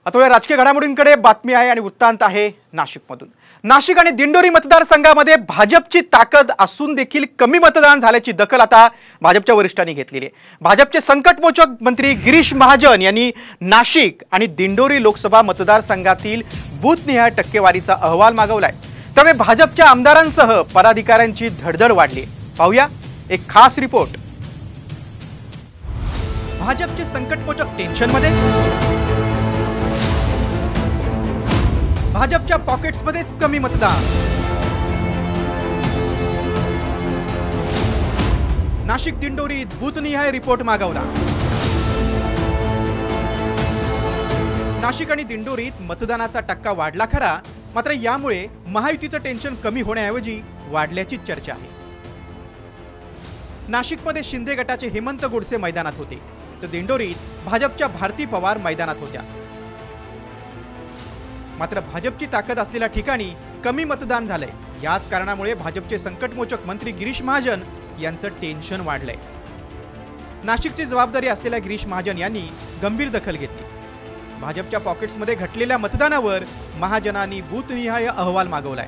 आता या राजकीय घडामोडींकडे बातमी आहे आणि वृत्तांत आहे नाशिकमधून। नाशिक आणि दिंडोरी मतदारसंघामध्ये भाजपची ताकद असून देखील कमी मतदान झाल्याची दखल आता भाजपच्या वरिष्ठांनी घेतलेली आहे। भाजपचे संकटमोचक मंत्री गिरीश महाजन यांनी नाशिक आणि दिंडोरी लोकसभा मतदारसंघातील बूथनिहाय टक्केवारीचा अहवाल मागवलाय। त्यामुळे भाजपच्या आमदारांसह पदाधिकाऱ्यांची धडधड वाढली। पाहूया एक खास रिपोर्ट। भाजपचे संकटमोचक टेन्शनमध्ये, भाजपच्या पॉकेट्समध्येच कमी मतदान। नाशिक दिंडोरीत बूथनिहाय रिपोर्ट मागवला। नाशिक आणि दिंडोरीत मतदानाचा टक्का वाढला खरा, मात्र यामुळे महायुतीचं टेन्शन कमी होण्याऐवजी वाढल्याची चर्चा आहे। नाशिकमध्ये शिंदे गटाचे हेमंत गोडसे मैदानात होते, तर दिंडोरीत भाजपच्या भारती पवार मैदानात होत्या। मात्र भाजपची ताकद असलेल्या ठिकाणी कमी मतदान झालंय। याच कारणामुळे भाजपचे संकटमोचक मंत्री गिरीश महाजन यांचं टेन्शन वाढलंय। नाशिकची जबाबदारी असलेल्या गिरीश महाजन यांनी गंभीर दखल घेतली। भाजपच्या पॉकेट्समध्ये घटलेल्या मतदानावर महाजनांनी बूथनिहाय अहवाल मागवलाय।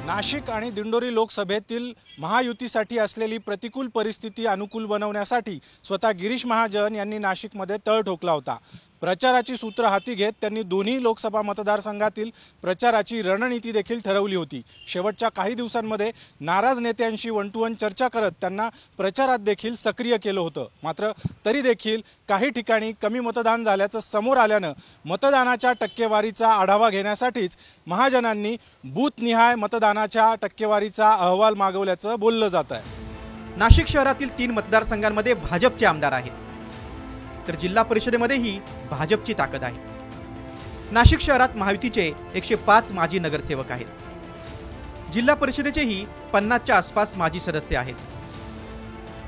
नाशिक आणि दिंडोरी लोकसभेतील महायुतीसाठी असलेली प्रतिकूल परिस्थिती अनुकूल बनवण्यासाठी स्वतः गिरीश महाजन यांनी नाशिकमध्ये तळ ठोकला होता। प्रचाराची सूत्र हाती घेत त्यांनी दोन्ही लोकसभा मतदारसंघातील प्रचाराची रणनीती देखील ठरवली होती। शेवटच्या काही दिवसांमध्ये नाराज नेत्यांशी वन टू वन चर्चा करत त्यांना प्रचारात देखील सक्रिय केलं होतं। मात्र तरी देखील काही ठिकाणी कमी मतदान झाल्याचं समोर आल्यानं मतदानाच्या टक्केवारीचा आढावा घेण्यासाठीच महाजनांनी बूथनिहाय मतदानाच्या टक्केवारीचा अहवाल मागवल्याचं बोललं जात आहे। नाशिक शहरातील 3 मतदारसंघांमध्ये भाजपचे आमदार आहेत, तर जिल्हा परिषदेमध्येही भाजपची ताकद आहे। नाशिक शहरात महायुतीचे 105 माजी नगरसेवक आहेत। जिल्हा परिषदेचेही 50च्या आसपास माजी सदस्य आहेत।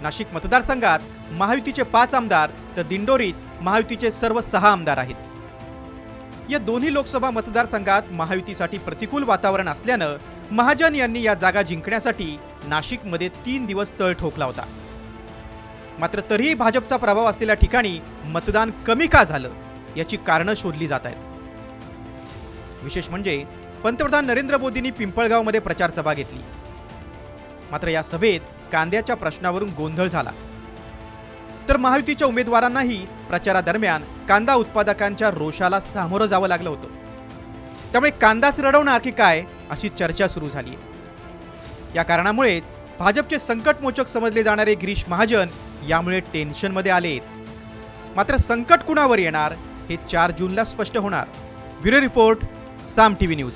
नाशिक मतदारसंघात महायुतीचे 5 आमदार, तर दिंडोरीत महायुतीचे सर्व 6 आमदार आहेत। या दोन्ही लोकसभा मतदारसंघात महायुतीसाठी प्रतिकूल वातावरण असल्यानं महाजन यांनी या जागा जिंकण्यासाठी नाशिकमध्ये 3 दिवस तळ ठोकला होता। मात्र तरीही भाजपचा प्रभाव असलेल्या ठिकाणी मतदान कमी का झालं याची कारणं शोधली जात आहेत। विशेष म्हणजे पंतप्रधान नरेंद्र मोदींनी पिंपळगावमध्ये प्रचार सभा घेतली, मात्र या सभेत कांद्याच्या प्रश्नावरून गोंधळ झाला। तर महायुतीच्या उमेदवारांनाही प्रचारादरम्यान कांदा उत्पादकांच्या रोषाला सामोरं जावं लागलं होतं। त्यामुळे कांदाच रडवणार की काय अशी चर्चा सुरू झाली। या कारणामुळेच भाजपचे संकटमोचक समजले जाणारे गिरीश महाजन यामुळे टेन्शनमध्ये आलेत। मात्र संकट कुणावर येणार हे 4 जूनला स्पष्ट होणार। ब्युरो रिपोर्ट, साम टीव्ही न्यूज।